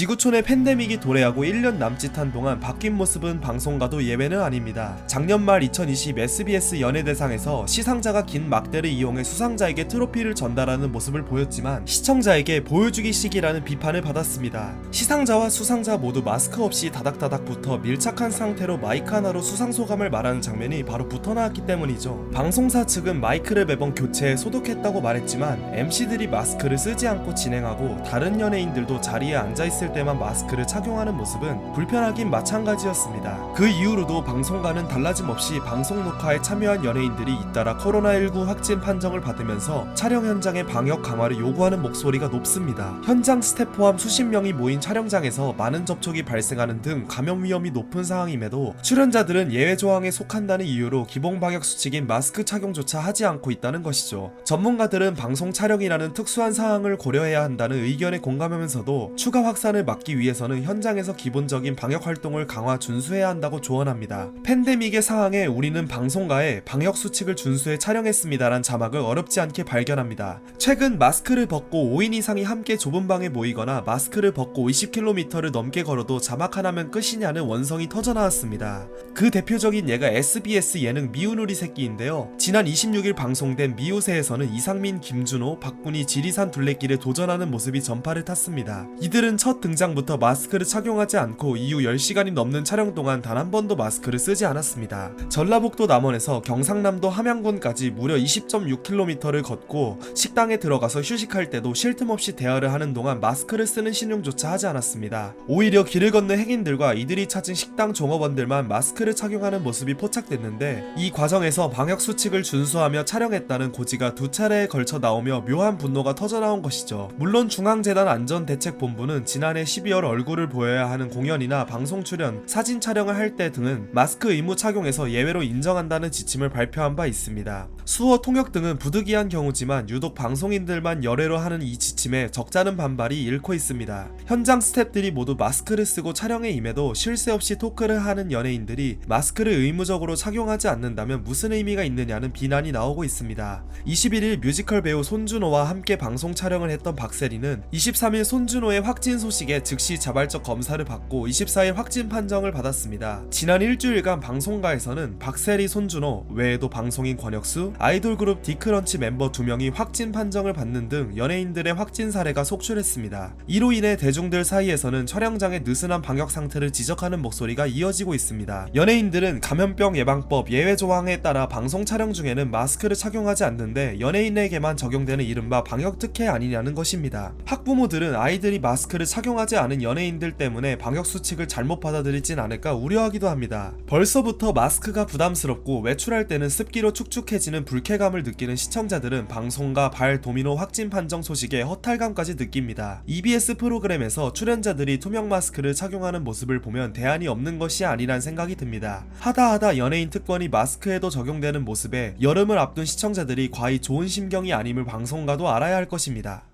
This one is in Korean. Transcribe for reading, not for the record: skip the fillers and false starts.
지구촌의 팬데믹이 도래하고 1년 남짓한 동안 바뀐 모습은 방송가도 예외는 아닙니다. 작년 말 2020 SBS 연예대상에서 시상자가 긴 막대를 이용해 수상자에게 트로피를 전달하는 모습을 보였지만 시청자에게 보여주기 식이라는 비판을 받았습니다. 시상자와 수상자 모두 마스크 없이 다닥다닥 붙어 밀착한 상태로 마이크 하나로 수상 소감을 말하는 장면이 바로 붙어나왔기 때문이죠. 방송사 측은 마이크를 매번 교체해 소독했다고 말했지만 MC들이 마스크를 쓰지 않고 진행하고 다른 연예인들도 자리에 앉아있을 때만 마스크를 착용하는 모습은 불편하긴 마찬가지였습니다. 그 이후로도 방송가는 달라짐 없이 방송 녹화에 참여한 연예인들이 잇따라 코로나19 확진 판정을 받으면서 촬영 현장의 방역 강화를 요구하는 목소리가 높습니다. 현장 스태프 포함 수십 명이 모인 촬영장에서 많은 접촉이 발생하는 등 감염 위험이 높은 상황임에도 출연자들은 예외 조항에 속한다는 이유로 기본 방역 수칙인 마스크 착용조차 하지 않고 있다는 것이죠. 전문가들은 방송 촬영이라는 특수한 상황을 고려해야 한다는 의견에 공감하면서도 추가 확산을 막기 위해서는 현장에서 기본적인 방역 활동을 강화 준수해야 한다고 조언합니다. 팬데믹의 상황에 우리는 방송가에 방역 수칙을 준수해 촬영했습니다란 자막을 어렵지 않게 발견합니다. 최근 마스크를 벗고 5인 이상이 함께 좁은 방에 모이거나 마스크를 벗고 20km를 넘게 걸어도 자막 하나면 끝이냐는 원성이 터져나왔습니다. 그 대표적인 예가 SBS 예능 미운우리 새끼인데요. 지난 26일 방송된 미우새에서는 이상민, 김준호, 박군이 지리산 둘레길에 도전하는 모습이 전파를 탔습니다. 이들은 첫 등장부터 마스크를 착용하지 않고 이후 10시간이 넘는 촬영 동안 단 한 번도 마스크를 쓰지 않았습니다. 전라북도 남원에서 경상남도 함양군까지 무려 20.6km를 걷고 식당에 들어가서 휴식할 때도 쉴 틈 없이 대화를 하는 동안 마스크를 쓰는 신용조차 하지 않았습니다. 오히려 길을 걷는 행인들과 이들이 찾은 식당 종업원들만 마스크를 착용하는 모습이 포착됐는데 이 과정에서 방역 수칙을 준수하며 촬영했다는 고지가 두 차례에 걸쳐 나오며 묘한 분노가 터져나온 것이죠. 물론 중앙재난 안전대책본부는 지난해 12월 얼굴을 보여야 하는 공연이나 방송 출연, 사진 촬영을 할 때 등은 마스크 의무 착용에서 예외로 인정한다는 지침을 발표한 바 있습니다. 수어 통역 등은 부득이한 경우지만 유독 방송인들만 열애로 하는 이 지침에 적잖은 반발이 일고 있습니다. 현장 스태프들이 모두 마스크를 쓰고 촬영에 임해도 쉴 새 없이 토크를 하는 연예인들이 마스크를 의무적으로 착용하지 않는다면 무슨 의미가 있느냐는 비난이 나오고 있습니다. 21일 뮤지컬 배우 손준호와 함께 방송 촬영을 했던 박세리는 23일 손준호의 확진 소식에 즉시 자발적 검사를 받고 24일 확진 판정을 받았습니다. 지난 일주일간 방송가에서는 박세리, 손준호 외에도 방송인 권혁수, 아이돌 그룹 디크런치 멤버 2명이 확진 판정을 받는 등 연예인들의 확진 사례가 속출했습니다. 이로 인해 대중들 사이에서는 촬영장의 느슨한 방역 상태를 지적하는 목소리가 이어지고 있습니다. 연예인들은 감염병 예방법 예외 조항에 따라 방송 촬영 중에는 마스크를 착용하지 않는데 연예인에게만 적용되는 이른바 방역 특혜 아니냐는 것입니다. 학부모들은 아이들이 마스크를 착용하지 않은 연예인들 때문에 방역 수칙을 잘못 받아들이진 않을까 우려하기도 합니다. 벌써부터 마스크가 부담스럽고 외출할 때는 습기로 축축해지는 불쾌감을 느끼는 시청자들은 방송가 발 도미노 확진 판정 소식에 허탈감까지 느낍니다. EBS 프로그램에서 출연자들이 투명 마스크를 착용하는 모습을 보면 대안이 없는 것이 아니란 생각이 듭니다. 하다하다 연예인 특권이 마스크에도 적용되는 모습에 여름을 앞둔 시청자들이 과히 좋은 심경이 아님을 방송가도 알아야 할 것입니다.